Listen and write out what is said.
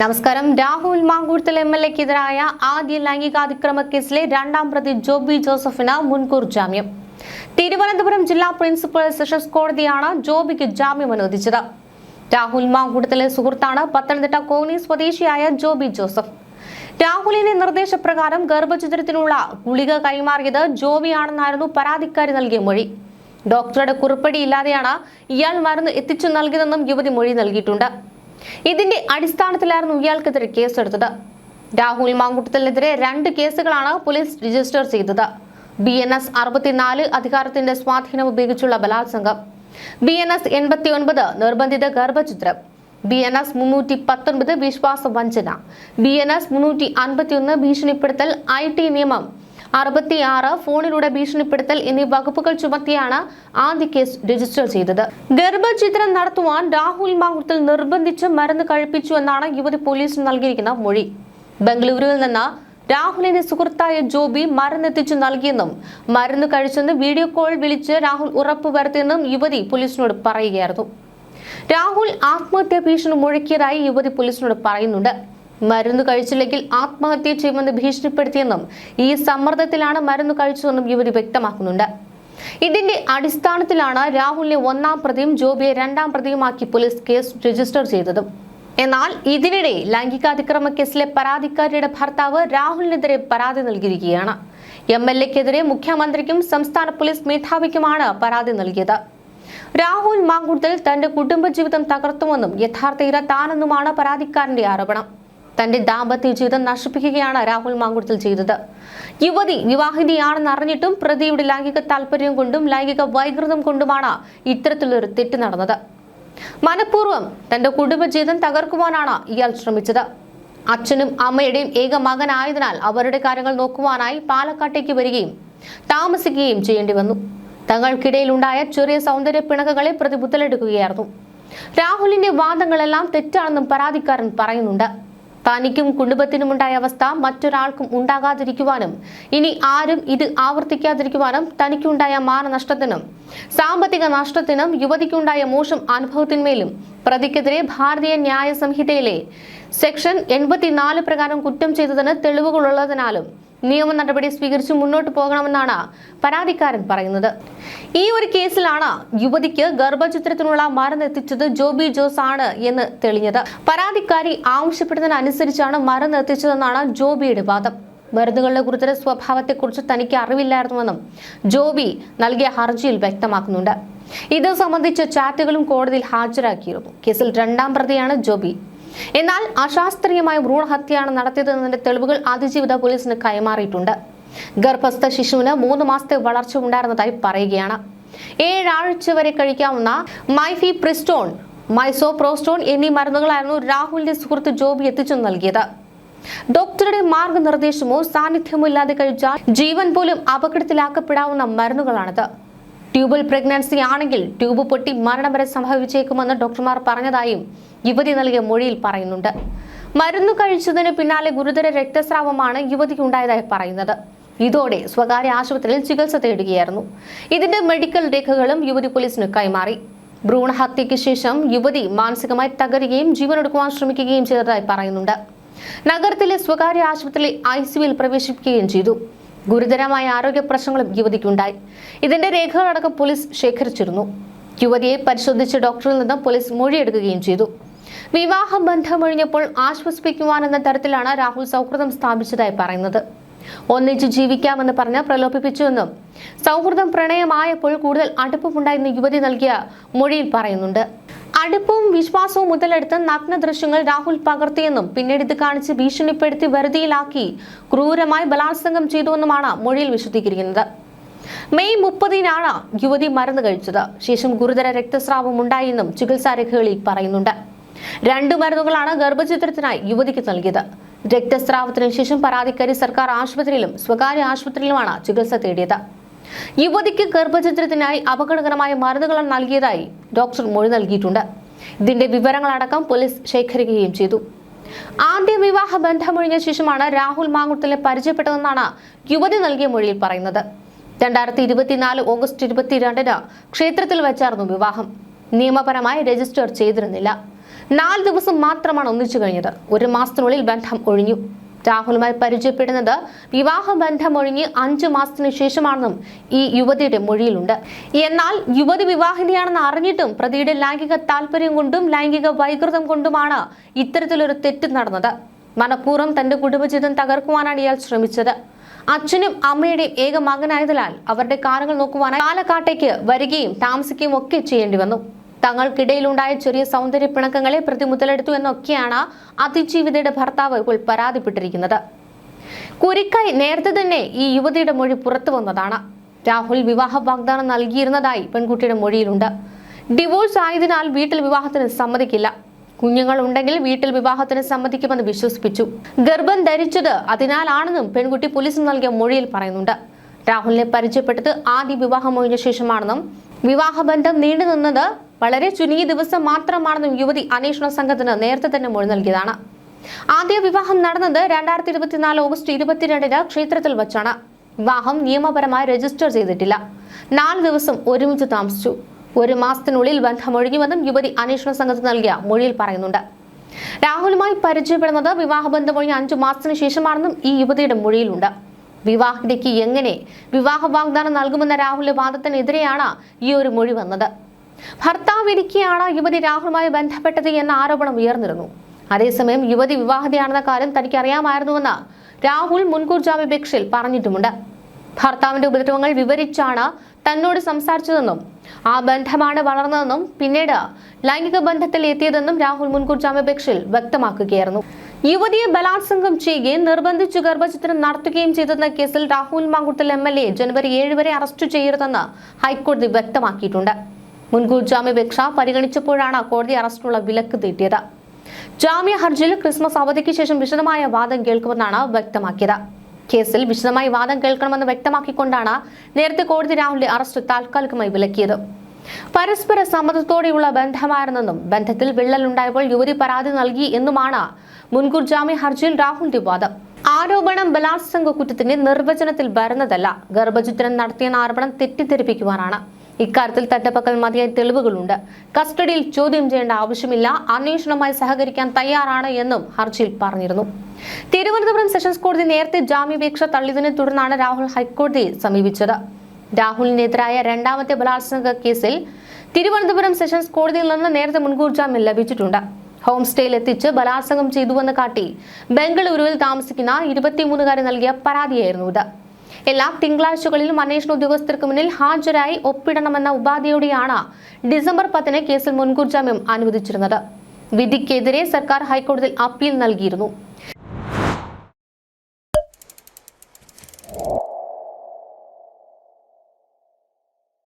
നമസ്കാരം. രാഹുൽ മാങ്കൂട്ടത്തിൽ എംഎൽഎക്കെതിരായ ആദ്യ ലൈംഗികാതിക്രമ കേസിലെ രണ്ടാം പ്രതി ജോബി ജോസഫിന് മുൻകൂർ ജാമ്യം. തിരുവനന്തപുരം ജില്ലാ പ്രിൻസിപ്പൽ സെഷൻസ് കോടതിയാണ് ജോബിക്ക് ജാമ്യം അനുവദിച്ചത്. രാഹുൽ മാങ്കൂട്ടത്തിലെ സുഹൃത്താണ് പത്തനംതിട്ട കോന്നി സ്വദേശിയായ ജോബി ജോസഫ്. രാഹുലിന്റെ നിർദ്ദേശപ്രകാരം ഗർഭഛിദ്രത്തിനുള്ള ഗുളിക കൈമാറിയത് ജോബിയാണെന്നായിരുന്നു പരാതിക്കാരി നൽകിയ മൊഴി. ഡോക്ടറുടെ കുറിപ്പടിയില്ലാതെയാണ് ഇയാൾ മരുന്ന് എത്തിച്ചു നൽകിയതെന്നും യുവതി മൊഴി നൽകിയിട്ടുണ്ട്. ഇതിന്റെ അടിസ്ഥാനത്തിലായിരുന്നു ഇയാൾക്കെതിരെ കേസെടുത്തത്. രാഹുൽ മാങ്കൂട്ടത്തിനെതിരെ 2 കേസുകളാണ് പോലീസ് രജിസ്റ്റർ ചെയ്തത്. BNS 64 അധികാരത്തിന്റെ സ്വാധീനം ഉപയോഗിച്ചുള്ള ബലാത്സംഗം, BNS 89 നിർബന്ധിത ഗർഭഛിദ്രം, BNS 319 വിശ്വാസവഞ്ചന, BNS 351 ഭീഷണിപ്പെടുത്തൽ, IT നിയമം 66 ഫോണിലൂടെ ഭീഷണിപ്പെടുത്തൽ എന്നീ വകുപ്പുകൾ ചുമത്തിയാണ് ആദ്യ കേസ് രജിസ്റ്റർ ചെയ്തത്. ഗർഭഛിദ്രം നടത്തുവാൻ രാഹുൽ മാങ്കൂട്ടത്തിൽ നിർബന്ധിച്ച് മരുന്ന് കഴിപ്പിച്ചു എന്നാണ് യുവതി പോലീസിന് നൽകിയിരിക്കുന്ന മൊഴി. ബംഗളൂരുവിൽ നിന്ന് രാഹുലിന്റെ സുഹൃത്തായ ജോബി മരുന്നെത്തിച്ചു നൽകിയെന്നും മരുന്ന് കഴിച്ചെന്ന് വീഡിയോ കോൾ വിളിച്ച് രാഹുൽ ഉറപ്പുവരുത്തിയെന്നും യുവതി പോലീസിനോട് പറയുകയായിരുന്നു. രാഹുൽ ആത്മഹത്യാ ഭീഷണി മുഴക്കിയതായി യുവതി പോലീസിനോട് പറയുന്നുണ്ട്. മരുന്ന് കഴിച്ചില്ലെങ്കിൽ ആത്മഹത്യ ചെയ്യുമെന്ന് ഭീഷണിപ്പെടുത്തിയെന്നും ഈ സമ്മർദ്ദത്തിലാണ് മരുന്ന് കഴിച്ചതെന്നും യുവതി വ്യക്തമാക്കുന്നുണ്ട്. ഇതിന്റെ അടിസ്ഥാനത്തിലാണ് രാഹുലിനെ 1-ാം പ്രതിയും ജോബിയെ 2-ാം പ്രതിയുമാക്കി പോലീസ് കേസ് രജിസ്റ്റർ ചെയ്തതും. എന്നാൽ ഇതിനിടെ ലൈംഗികാതിക്രമ കേസിലെ പരാതിക്കാരിയുടെ ഭർത്താവ് രാഹുലിനെതിരെ പരാതി നൽകിയിരിക്കുകയാണ്. MLAക്കെതിരെ മുഖ്യമന്ത്രിക്കും സംസ്ഥാന പോലീസ് മേധാവിക്കുമാണ് പരാതി നൽകിയത്. രാഹുൽ മാങ്കൂട്ടത്തിൽ തന്റെ കുടുംബജീവിതം തകർത്തുവെന്നും യഥാർത്ഥ ഇര താനെന്നുമാണ് പരാതിക്കാരന്റെ ആരോപണം. തന്റെ ദാമ്പത്യ ജീവിതം നശിപ്പിക്കുകയാണ് രാഹുൽ മാങ്കൂട്ടത്തിൽ ചെയ്തത്. യുവതി വിവാഹിതയാണെന്ന് അറിഞ്ഞിട്ടും പ്രതിയുടെ ലൈംഗിക താല്പര്യം കൊണ്ടും ലൈംഗിക വൈകൃതം കൊണ്ടുമാണ് ഇത്തരത്തിലൊരു തെറ്റ് നടന്നത്. മനഃപൂർവ്വം തന്റെ കുടുംബജീവിതം തകർക്കുവാനാണ് ഇയാൾ ശ്രമിച്ചത്. അച്ഛനും അമ്മയുടെയും ഏക മകനായതിനാൽ അവരുടെ കാര്യങ്ങൾ നോക്കുവാനായി പാലക്കാട്ടേക്ക് വരികയും താമസിക്കുകയും ചെയ്യേണ്ടി വന്നു. തങ്ങൾക്കിടയിലുണ്ടായ ചെറിയ സൗന്ദര്യ പിണക്കുകളെ പ്രതി മുതലെടുക്കുകയായിരുന്നു. രാഹുലിന്റെ വാദങ്ങളെല്ലാം തെറ്റാണെന്നും പരാതിക്കാരൻ പറയുന്നുണ്ട്. തനിക്കും കുടുംബത്തിനുമുണ്ടായ അവസ്ഥ മറ്റൊരാൾക്കും ഉണ്ടാകാതിരിക്കുവാനും ഇനി ആരും ഇത് ആവർത്തിക്കാതിരിക്കുവാനും തനിക്കുണ്ടായ മാനനഷ്ടത്തിനും സാമ്പത്തിക നഷ്ടത്തിനും യുവതിക്കുണ്ടായ മോശം അനുഭവത്തിന്മേലും പ്രതിക്കെതിരെ ഭാരതീയ ന്യായ സംഹിതയിലെ സെക്ഷൻ 84 പ്രകാരം കുറ്റം ചെയ്തതിന് തെളിവുകളുള്ളതിനാലും നിയമ നടപടി സ്വീകരിച്ച് മുന്നോട്ട് പോകണമെന്നാണ് പരാതിക്കാരൻ പറയുന്നത്. ഈ ഒരു കേസിലാണ് യുവതിക്ക് ഗർഭഛിദ്രത്തിനുള്ള മരുന്ന് എത്തിച്ചത് ജോബി ജോസ് ആണ് എന്ന് തെളിഞ്ഞത്. പരാതിക്കാരി ആവശ്യപ്പെടുന്നതിനനുസരിച്ചാണ് മരുന്ന് എത്തിച്ചതെന്നാണ് ജോബിയുടെ വാദം. മരുന്നുകളുടെ ഗുരുതര സ്വഭാവത്തെക്കുറിച്ച് തനിക്ക് അറിവില്ലായിരുന്നുവെന്നും ജോബി നൽകിയ ഹർജിയിൽ വ്യക്തമാക്കുന്നുണ്ട്. ഇത് സംബന്ധിച്ച ചാറ്റുകളും കോടതിയിൽ ഹാജരാക്കിയിരുന്നു. കേസിൽ 2-ാം പ്രതിയാണ് ജോബി. എന്നാൽ അശാസ്ത്രീയമായ ഭ്രൂണഹത്യയാണ് നടത്തിയതെന്നതിന്റെ തെളിവുകൾ അതിജീവിത പോലീസിന് കൈമാറിയിട്ടുണ്ട്. ഗർഭസ്ഥ ശിശുവിന് 3 മാസത്തെ വളർച്ച ഉണ്ടായിരുന്നതായി പറയുകയാണ്. 7 ആഴ്ച വരെ കഴിക്കാവുന്ന മൈഫിപ്രിസ്റ്റോൺ, മൈസോപ്രോസ്റ്റോൺ എന്നീ മരുന്നുകളായിരുന്നു രാഹുലിന്റെ സുഹൃത്ത് ജോബി എത്തിച്ചു നൽകിയത്. ഡോക്ടറുടെ മാർഗനിർദ്ദേശമോ സാന്നിധ്യമോ ഇല്ലാതെ കഴിച്ചാൽ ജീവൻ പോലും അപകടത്തിലാക്കപ്പെടാവുന്ന മരുന്നുകളാണിത്. ട്യൂബൽ പ്രഗ്നൻസി ആണെങ്കിൽ ട്യൂബ് പൊട്ടി മരണം വരെ സംഭവിച്ചേക്കുമെന്ന് ഡോക്ടർമാർ പറഞ്ഞതായും യുവതി നൽകിയ മൊഴിയിൽ പറയുന്നുണ്ട്. മരുന്നു കഴിച്ചതിന് പിന്നാലെ ഗുരുതര രക്തസ്രാവമാണ് യുവതിക്കുണ്ടായതായി പറയുന്നത്. ഇതോടെ സ്വകാര്യ ആശുപത്രിയിൽ ചികിത്സ തേടുകയായിരുന്നു. ഇതിന്റെ മെഡിക്കൽ രേഖകളും യുവതി പോലീസിന് കൈമാറി. ഭ്രൂണഹത്യയ്ക്ക് ശേഷം യുവതി മാനസികമായി തകരുകയും ജീവനൊടുക്കുവാൻ ശ്രമിക്കുകയും ചെയ്തതായി പറയുന്നുണ്ട്. നഗരത്തിലെ സ്വകാര്യ ആശുപത്രിയിൽ ICUവിൽ പ്രവേശിപ്പിക്കുകയും ചെയ്തു. ഗുരുതരമായ ആരോഗ്യ പ്രശ്നങ്ങളും യുവതിക്കുണ്ടായി. ഇതിന്റെ രേഖകളടക്കം പോലീസ് ശേഖരിച്ചിരുന്നു. യുവതിയെ പരിശോധിച്ച ഡോക്ടറിൽ നിന്ന് പോലീസ് മൊഴിയെടുക്കുകയും ചെയ്തു. വിവാഹ ബന്ധമൊഴിഞ്ഞപ്പോൾ ആശ്വസിപ്പിക്കുവാനെന്ന തരത്തിലാണ് രാഹുൽ സൗഹൃദം സ്ഥാപിച്ചതായി പറയുന്നത്. ഒന്നിച്ച് ജീവിക്കാമെന്ന് പറഞ്ഞ് പ്രലോഭിപ്പിച്ചുവെന്നും സൗഹൃദം പ്രണയമായപ്പോൾ കൂടുതൽ അടുപ്പമുണ്ടായെന്ന് യുവതി നൽകിയ മൊഴിയിൽ പറയുന്നുണ്ട്. അടുപ്പവും വിശ്വാസവും മുതലെടുത്ത് നഗ്ന ദൃശ്യങ്ങൾ രാഹുൽ പകർത്തിയെന്നും പിന്നീട് ഇത് കാണിച്ച് ഭീഷണിപ്പെടുത്തി വെറുതെയിലാക്കി ക്രൂരമായി ബലാത്സംഗം ചെയ്തുവെന്നുമാണ് മൊഴിയിൽ വിശദീകരിക്കുന്നത്. മെയ് 30-നാണ് യുവതി മരുന്ന് കഴിച്ചത്. ശേഷം ഗുരുതര രക്തസ്രാവം ഉണ്ടായെന്നും ചികിത്സാ രേഖകളിൽ പറയുന്നുണ്ട്. 2 മരുന്നുകളാണ് ഗർഭഛിദ്രത്തിനായി യുവതിക്ക് നൽകിയത്. രക്തസ്രാവത്തിന് ശേഷം പരാതിക്കാരി സർക്കാർ ആശുപത്രിയിലും സ്വകാര്യ ആശുപത്രിയിലുമാണ് ചികിത്സ തേടിയത്. യുവതിക്ക് ഗർഭഛിദ്രത്തിനായി അപകടകരമായ മരുന്നുകൾ നൽകിയതായി ഡോക്ടർ മൊഴി നൽകിയിട്ടുണ്ട്. ഇതിന്റെ വിവരങ്ങളടക്കം പോലീസ് ശേഖരിക്കുകയും ചെയ്തു. ആദ്യ വിവാഹ ബന്ധമൊഴിഞ്ഞ ശേഷമാണ് രാഹുൽ മാങ്കൂട്ടത്തിലെ പരിചയപ്പെട്ടതെന്നാണ് യുവതി നൽകിയ മൊഴിയിൽ പറയുന്നത്. 2024 ഓഗസ്റ്റ് 22-ന് ക്ഷേത്രത്തിൽ വെച്ചായിരുന്നു വിവാഹം. നിയമപരമായി രജിസ്റ്റർ ചെയ്തിരുന്നില്ല. 4 ദിവസം മാത്രമാണ് ഒന്നിച്ചു കഴിഞ്ഞത്. 1 മാസത്തിനുള്ളിൽ ബന്ധം ഒഴിഞ്ഞു. രാഹുലുമായി പരിചയപ്പെടുന്നത് വിവാഹബന്ധം ഒഴിഞ്ഞ് 5 മാസത്തിന് ശേഷമാണെന്നും ഈ യുവതിയുടെ മൊഴിയിലുണ്ട്. എന്നാൽ യുവതി വിവാഹിതയാണെന്ന് അറിഞ്ഞിട്ടും പ്രതിയുടെ ലൈംഗിക താല്പര്യം കൊണ്ടും ലൈംഗിക വൈകൃതം കൊണ്ടുമാണ് ഇത്തരത്തിലൊരു തെറ്റ് നടന്നത്. മനഃപൂർവ്വം തന്റെ കുടുംബജീവിതം തകർക്കുവാനാണ് ഇയാൾ ശ്രമിച്ചത്. അച്ഛനും അമ്മയുടെയും ഏക മകനായതിനാൽ അവരുടെ കാര്യങ്ങൾ നോക്കുവാനായി പാലക്കാട്ടേക്ക് വരികയും താമസിക്കുകയും ഒക്കെ ചെയ്യേണ്ടി വന്നു. തങ്ങൾക്കിടയിലുണ്ടായ ചെറിയ സൗന്ദര്യ പിണക്കങ്ങളെ പ്രതി മുതലെടുത്തു എന്നൊക്കെയാണ് അതിജീവിതയുടെ ഭർത്താവ് ഇപ്പോൾ പരാതിപ്പെട്ടിരിക്കുന്നത്. കുരിക്കായി നേരത്തെ തന്നെ ഈ യുവതിയുടെ മൊഴി പുറത്തു വന്നതാണ്. രാഹുൽ വിവാഹ വാഗ്ദാനം നൽകിയിരുന്നതായി പെൺകുട്ടിയുടെ മൊഴിയിലുണ്ട്. ഡിവോഴ്സ് ആയതിനാൽ വീട്ടിൽ വിവാഹത്തിന് സമ്മതിക്കില്ല. കുഞ്ഞുങ്ങൾ ഉണ്ടെങ്കിൽ വീട്ടിൽ വിവാഹത്തിന് സമ്മതിക്കുമെന്ന് വിശ്വസിപ്പിച്ചു. ഗർഭം ധരിച്ചത് അതിനാലാണെന്നും പെൺകുട്ടി പോലീസിന് നൽകിയ മൊഴിയിൽ പറയുന്നുണ്ട്. രാഹുലിനെ പരിചയപ്പെട്ടത് ആദ്യ വിവാഹം ഒഴിഞ്ഞ ശേഷമാണെന്നും വിവാഹബന്ധം നീണ്ടുനിന്നത് വളരെ ചുരുങ്ങിയ ദിവസം മാത്രമാണെന്നും യുവതി അന്വേഷണ സംഘത്തിന് നേരത്തെ തന്നെ മൊഴി നൽകിയതാണ്. ആദ്യ വിവാഹം നടന്നത് 2024 ഓഗസ്റ്റ് 22 ക്ഷേത്രത്തിൽ വച്ചാണ്. വിവാഹം നിയമപരമായി രജിസ്റ്റർ ചെയ്തിട്ടില്ല. 4 ദിവസം ഒരുമിച്ച് താമസിച്ചു. 1 മാസത്തിനുള്ളിൽ ബന്ധമൊഴിഞ്ഞുവെന്നും യുവതി അന്വേഷണ സംഘത്തിന് നൽകിയ മൊഴിയിൽ പറയുന്നുണ്ട്. രാഹുലുമായി പരിചയപ്പെടുന്നത് വിവാഹബന്ധം ഒഴിഞ്ഞ 5 മാസത്തിന് ശേഷമാണെന്നും ഈ യുവതിയുടെ മൊഴിയിലുണ്ട്. വിവാഹിതയ്ക്ക് എങ്ങനെ വിവാഹ വാഗ്ദാനം നൽകുമെന്ന രാഹുലിന്റെ വാദത്തിനെതിരെയാണ് ഈ ഒരു മൊഴി വന്നത്. ഭർത്താവ് ഇരിക്കെയാണ് യുവതി രാഹുലുമായി ബന്ധപ്പെട്ടത് എന്ന ആരോപണം ഉയർന്നിരുന്നു. അതേസമയം യുവതി വിവാഹിതയാണെന്ന കാര്യം തനിക്ക് അറിയാമായിരുന്നുവെന്ന് രാഹുൽ മുൻകൂർ ജാമ്യാപേക്ഷയിൽ പറഞ്ഞിട്ടുമുണ്ട്. ഭർത്താവിന്റെ ഉപദ്രവങ്ങൾ വിവരിച്ചാണ് തന്നോട് സംസാരിച്ചതെന്നും ആ ബന്ധമാണ് വളർന്നതെന്നും പിന്നീട് ലൈംഗിക ബന്ധത്തിൽ എത്തിയതെന്നും രാഹുൽ മുൻകൂർ ജാമ്യാപേക്ഷയിൽ വ്യക്തമാക്കുകയായിരുന്നു. യുവതിയെ ബലാത്സംഗം ചെയ്യുകയും നിർബന്ധിച്ചു ഗർഭചിത്രം നടത്തുകയും ചെയ്തെന്ന കേസിൽ രാഹുൽ മാങ്കുട്ടൽ MLA ജനുവരി 7 വരെ അറസ്റ്റ് ചെയ്യരുതെന്ന് ഹൈക്കോടതി വ്യക്തമാക്കിയിട്ടുണ്ട്. മുൻകൂർ ജാമ്യാപേക്ഷ പരിഗണിച്ചപ്പോഴാണ് കോടതി അറസ്റ്റിനുള്ള വിലക്ക് നീട്ടിയത്. ജാമ്യ ഹർജിയിൽ ക്രിസ്മസ് അവധിക്ക് ശേഷം വിശദമായ വാദം കേൾക്കുമെന്നാണ് വ്യക്തമാക്കിയത്. കേസിൽ വിശദമായി വാദം കേൾക്കണമെന്ന് വ്യക്തമാക്കിക്കൊണ്ടാണ് നേരത്തെ കോടതി രാഹുലിന്റെ അറസ്റ്റ് താൽക്കാലികമായി വിലക്കിയത്. പരസ്പര സമ്മതത്തോടെയുള്ള ബന്ധമായിരുന്നെന്നും ബന്ധത്തിൽ വിള്ളലുണ്ടായപ്പോൾ യുവതി പരാതി നൽകി എന്നുമാണ് മുൻകൂർ ജാമ്യ ഹർജിയിൽ രാഹുലിന്റെ വാദം. ആരോപണം ബലാത്സംഗ കുറ്റത്തിന്റെ നിർവചനത്തിൽ വരുന്നതല്ല. ഗർഭചിത്രം നടത്തിയെന്ന ആരോപണം തെറ്റിദ്ധരിപ്പിക്കുവാനാണ്. ഇക്കാര്യത്തിൽ തന്റെ പക്കൽ മതിയായ തെളിവുകളുണ്ട്. കസ്റ്റഡിയിൽ ചോദ്യം ചെയ്യേണ്ട ആവശ്യമില്ല. അന്വേഷണവുമായി സഹകരിക്കാൻ തയ്യാറാണ് എന്നും ഹർജിയിൽ പറഞ്ഞിരുന്നു. തിരുവനന്തപുരം സെഷൻസ് കോടതി നേരത്തെ ജാമ്യാപേക്ഷ തള്ളിയതിനെ തുടർന്നാണ് രാഹുൽ ഹൈക്കോടതിയെ സമീപിച്ചത്. രാഹുലിനെതിരായ 2ാമത്തെ ബലാത്സംഗ കേസിൽ തിരുവനന്തപുരം സെഷൻസ് കോടതിയിൽ നിന്ന് നേരത്തെ മുൻകൂർ ജാമ്യം ലഭിച്ചിട്ടുണ്ട്. ഹോം സ്റ്റേയിൽ എത്തിച്ച് ബലാത്സംഗം ചെയ്തുവെന്ന് കാട്ടി ബംഗളൂരുവിൽ താമസിക്കുന്ന 23-കാരി നൽകിയ പരാതിയായിരുന്നു ഇത്. എല്ലാ തിങ്കളാഴ്ചകളിലും അന്വേഷണ ഉദ്യോഗസ്ഥർക്ക് മുന്നിൽ ഹാജരായി ഒപ്പിടണമെന്ന ഉപാധിയോടെയാണ് ഡിസംബർ 10 കേസിൽ മുൻകൂർ ജാമ്യം അനുവദിച്ചിരുന്നത്. വിധിക്കെതിരെ സർക്കാർ ഹൈക്കോടതിയിൽ അപ്പീൽ നൽകിയിരുന്നു.